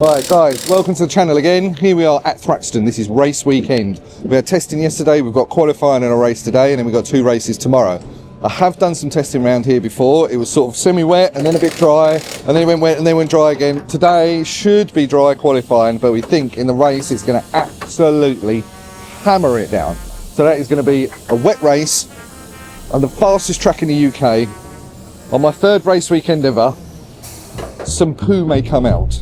Right guys, welcome to the channel again. Here we are at Thruxton. This is race weekend. We had testing yesterday, we've got qualifying and a race today, and then we've got 2 races tomorrow. I have done some testing around here before. It was sort of semi-wet and then a bit dry, and then it went wet and then went dry again. Today should be dry qualifying, but we think in the race it's going to absolutely hammer it down. So that is going to be a wet race on the fastest track in the UK. On my 3rd race weekend ever, some poo may come out.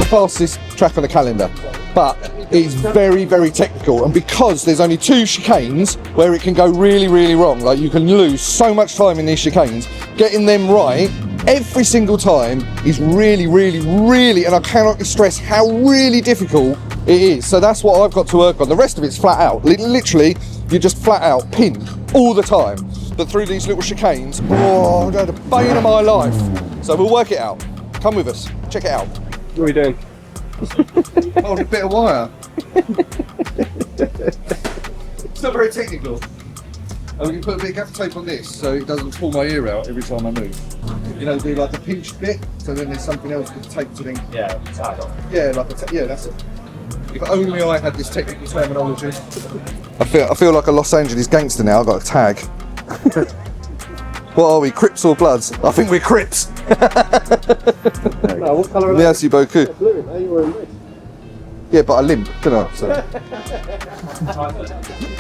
Fastest track on the calendar, but it's very, very technical, and because there's only 2 chicanes where it can go really, really wrong, like you can lose so much time in these chicanes, getting them right every single time is really, really, really, and I cannot stress how really difficult it is. So that's what I've got to work on. The rest of it's flat out. Literally, you're just flat out pinned all the time. But through these little chicanes, oh, I've had a bane of my life. So we'll work it out. Come with us, check it out. What are we doing? Hold a bit of wire. It's not very technical. And we can put a bit of gaffer tape on this so it doesn't pull my ear out every time I move. You know, do like the pinched bit, so then there's something else with the tape to then. Yeah, tied on. Yeah, like yeah, that's it. If only I had this technical terminology. I feel like a Los Angeles gangster now. I've got a tag. What are we, Crips or Bloods? I think we're Crips. No, what colour are they? Merci beaucoup. Blue, eh? You were in red. Yeah, but I limp, don't I? So.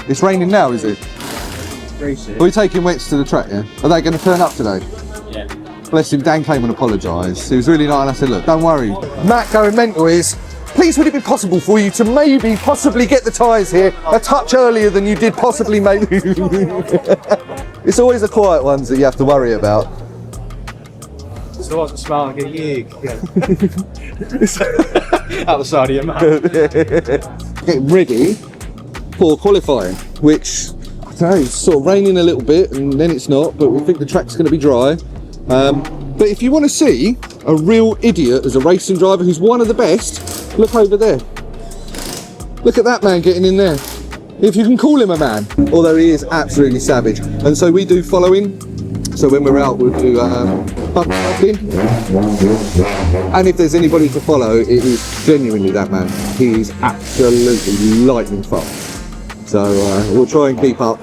It's raining now, is it? Are we taking wets to the track, yeah? Are they going to turn up today? Yeah. Bless him, Dan came and apologised. He was really nice, and I said, look, don't worry. Matt going mental is, please would it be possible for you to maybe, possibly get the tyres here a touch earlier than you did possibly maybe? It's always the quiet ones that you have to worry about. So I wasn't smiling at you. Out the side of your mouth. Getting ready for qualifying, which, I don't know, it's sort of raining a little bit and then it's not, but we think the track's going to be dry. But if you want to see a real idiot as a racing driver who's one of the best, look over there. Look at that man getting in there. If you can call him a man, although he is absolutely savage. And so we do following. So when we're out, we'll do bumping. And if there's anybody to follow, it is genuinely that man. He is absolutely lightning fast. So we'll try and keep up.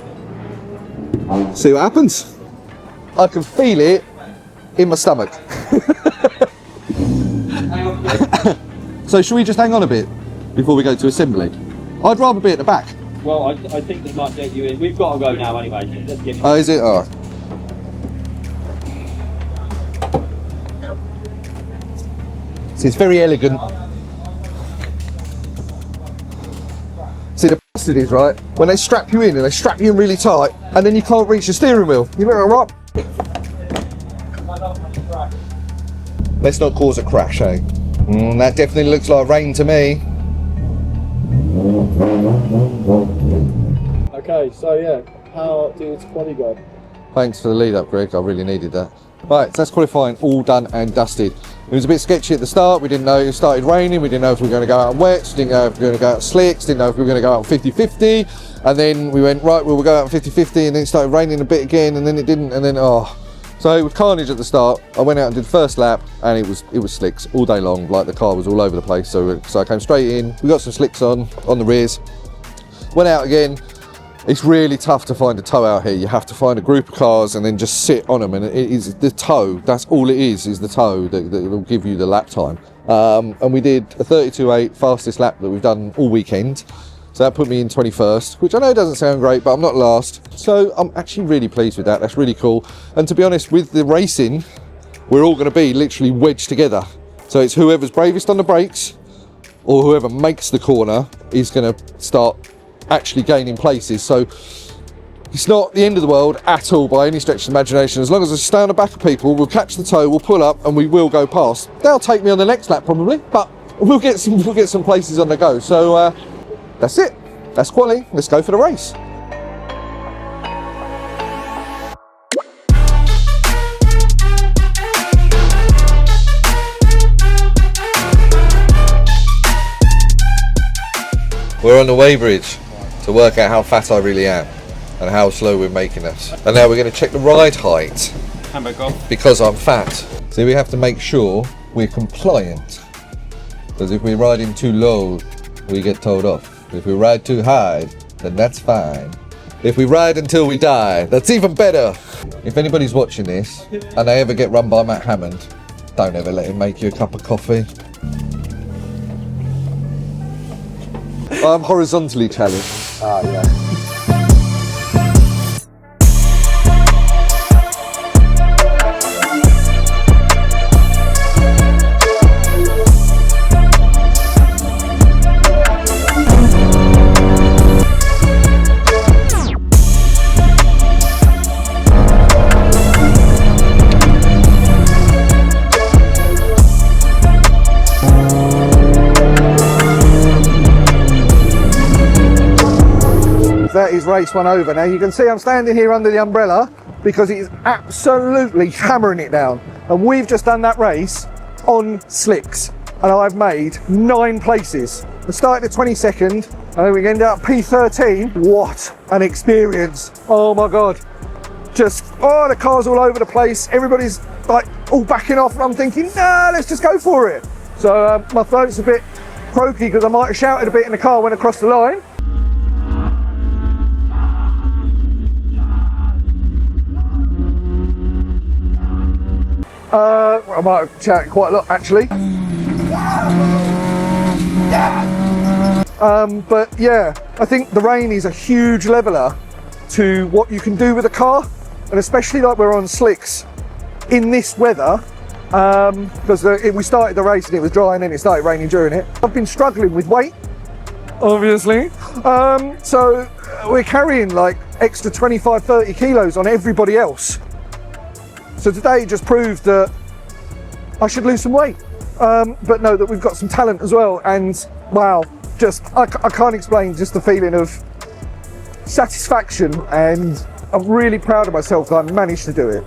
See what happens. I can feel it in my stomach. So should we just hang on a bit before we go to assembly? I'd rather be at the back. Well, I think this might get you in. We've got to go now anyway. Let's get Oh, is it? Oh. See, it's very elegant. See, the bastard is, right, when they strap you in and they strap you in really tight and then you can't reach the steering wheel. You know what? Let's not cause a crash, eh? That definitely looks like rain to me. Okay, so yeah, how did quali go? Thanks for the lead up, Greg. I really needed that. Right, so that's qualifying all done and dusted. It was a bit sketchy at the start. We didn't know it started raining. We didn't know if we were going to go out on wets. Didn't know if we were going to go out on slicks. Didn't know if we were going to go out on 50-50. And then we went, right, we'll go out on 50-50, and then it started raining a bit again, and then it didn't, and then, oh. So it was carnage at the start. I went out and did the first lap, and it was slicks all day long. Like the car was all over the place. So I came straight in. We got some slicks on the rears. Went out again. It's really tough to find a tow out here. You have to find a group of cars and then just sit on them. And it is the tow. That's all it is the tow that will give you the lap time. And we did a 32.8 fastest lap that we've done all weekend. So that put me in 21st, which I know doesn't sound great, but I'm not last. So I'm actually really pleased with that. That's really cool. And to be honest, with the racing, we're all going to be literally wedged together. So it's whoever's bravest on the brakes or whoever makes the corner is going to start actually gaining places. So it's not the end of the world at all by any stretch of imagination. As long as I stay on the back of people, we'll catch the tow, we'll pull up, and we will go past. They'll take me on the next lap probably, but we'll get some places on the go. So that's it. That's quali. Let's go for the race. We're on the weighbridge to work out how fat I really am and how slow we're making us. And now we're going to check the ride height Handbrake off. Because I'm fat. See, we have to make sure we're compliant. Because if we're riding too low, we get towed off. If we ride too high, then that's fine. If we ride until we die, that's even better. If anybody's watching this and they ever get run by Matt Hammond, don't ever let him make you a cup of coffee. I'm horizontally challenged. Ah, yeah. That is race one over. Now you can see I'm standing here under the umbrella because it is absolutely hammering it down. And we've just done that race on slicks and I've made 9 places. We started at 22nd and then we ended up P13. What an experience. Oh my God. Just, oh, the car's all over the place. Everybody's like all backing off and I'm thinking, nah, let's just go for it. So my throat's a bit croaky because I might have shouted a bit in the car when I crossed the line. I might have shouted quite a lot actually. But yeah, I think the rain is a huge leveller to what you can do with a car, and especially like we're on slicks in this weather, because we started the race and it was dry and then it started raining during it. I've been struggling with weight, obviously, so we're carrying like extra 25-30 kilos on everybody else. So today just proved that I should lose some weight, but no, that we've got some talent as well. And wow, just I can't explain just the feeling of satisfaction, and I'm really proud of myself that I managed to do it.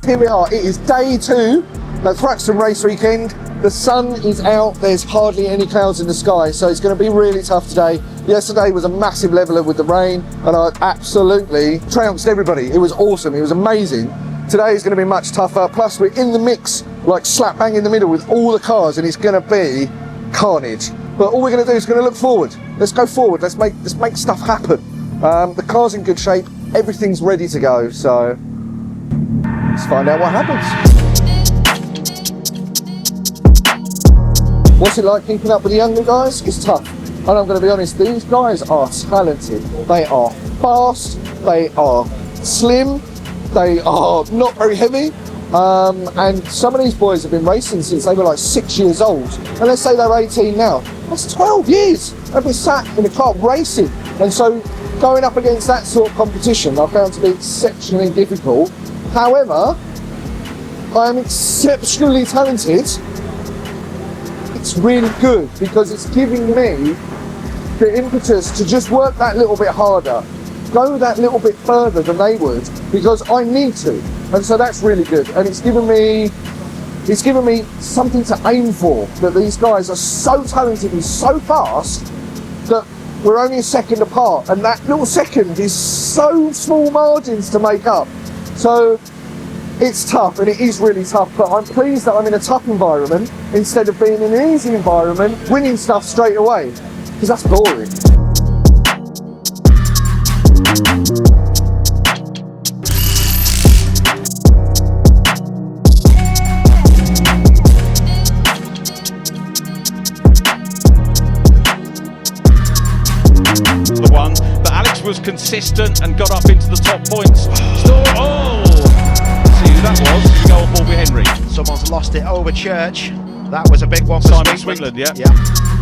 Here we are, it is day 2, the Thruxton race weekend. The sun is out, there's hardly any clouds in the sky, so it's going to be really tough today. Yesterday was a massive leveller with the rain and I absolutely trounced everybody. It was awesome, it was amazing. Today is going to be much tougher, plus we're in the mix, like slap bang in the middle with all the cars, and it's going to be carnage. But all we're going to do is going to look forward. Let's go forward, let's make stuff happen. The car's in good shape, everything's ready to go, so let's find out what happens. What's it like keeping up with the younger guys? It's tough. And I'm going to be honest, these guys are talented. They are fast, they are slim, they are not very heavy. And some of these boys have been racing since they were like 6 years old. And let's say they're 18 now. That's 12 years. They've been sat in a car racing. And so going up against that sort of competition I found to be exceptionally difficult. However, I am exceptionally talented. It's really good because it's giving me the impetus to just work that little bit harder, go that little bit further than they would, because I need to. And so that's really good. And it's given me something to aim for, that these guys are so talented and so fast that we're only a second apart, and that little second is so small margins to make up. So it's tough, and it is really tough, but I'm pleased that I'm in a tough environment instead of being in an easy environment, winning stuff straight away, because that's boring. The one, but Alex was consistent and got up into the top points. Still, oh! See who that was. You go on board with Henry. Someone's lost it over Church. That was a big one for Simon Sweetwick. Swinland, yeah. Yeah.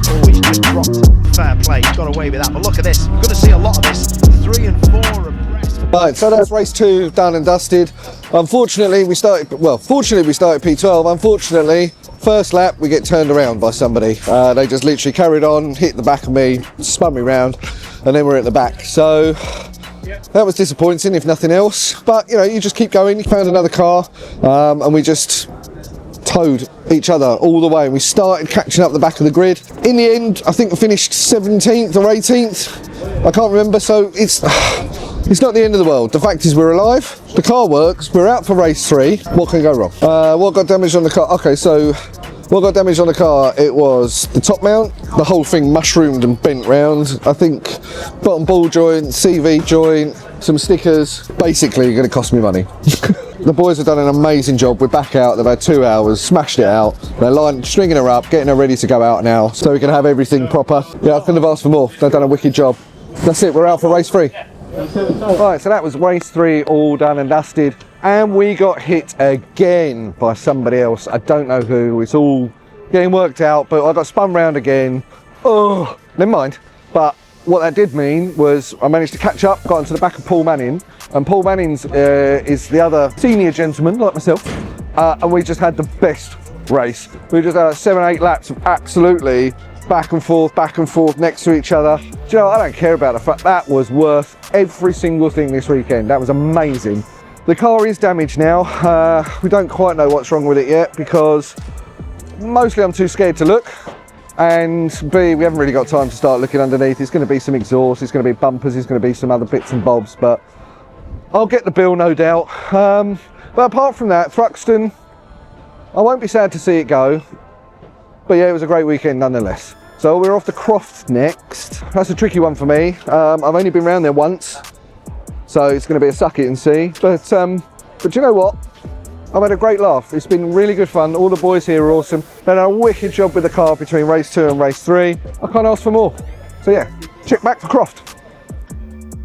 Oh, he's just dropped. Fair play. He's got away with that. But look at this. We're going to see a lot of this. 3 and 4 abreast. Right, so that's race 2 done and dusted. Fortunately we started P12. Unfortunately, first lap we get turned around by somebody. They just literally carried on, hit the back of me, spun me round, and then we're at the back. So that was disappointing, if nothing else. But you know, you just keep going. You found another car, and we just towed each other all the way, and we started catching up the back of the grid. In the end, I think I finished 17th or 18th. I can't remember. So it's It's not the end of the world. The fact is we're alive, the car works, we're out for race 3. What can go wrong? What got damaged on the car? Okay, so what got damaged on the car? It was the top mount, the whole thing mushroomed and bent round. I think bottom ball joint, CV joint, some stickers. Basically going to cost me money. The boys have done an amazing job. We're back out. They've had 2 hours, smashed it out. They're stringing her up, getting her ready to go out now, so we can have everything proper. Yeah, I couldn't have asked for more. They've done a wicked job. That's it. We're out for race 3. Right, so that was race 3, all done and dusted, and we got hit again by somebody else. I don't know who. It's all getting worked out, but I got spun round again. Oh, never mind. But what that did mean was I managed to catch up, got onto the back of Paul Manning, and Paul Manning's is the other senior gentleman like myself, and we just had the best race. We just had 7-8 laps of absolutely back and forth next to each other. Do you know, I don't care about the fact that was worth every single thing this weekend. That was amazing. The car is damaged now. We don't quite know what's wrong with it yet because mostly I'm too scared to look, and B, we haven't really got time to start looking underneath. It's going to be some exhaust, it's going to be bumpers, it's going to be some other bits and bobs, but I'll get the bill no doubt. But apart from that, Thruxton, I won't be sad to see it go. But yeah, it was a great weekend nonetheless. So we're off to Croft next. That's a tricky one for me. I've only been round there once, so it's going to be a suck it and see. But you know what? I've had a great laugh. It's been really good fun. All the boys here are awesome. They've done a wicked job with the car between race 2 and race 3. I can't ask for more. So yeah, check back for Croft.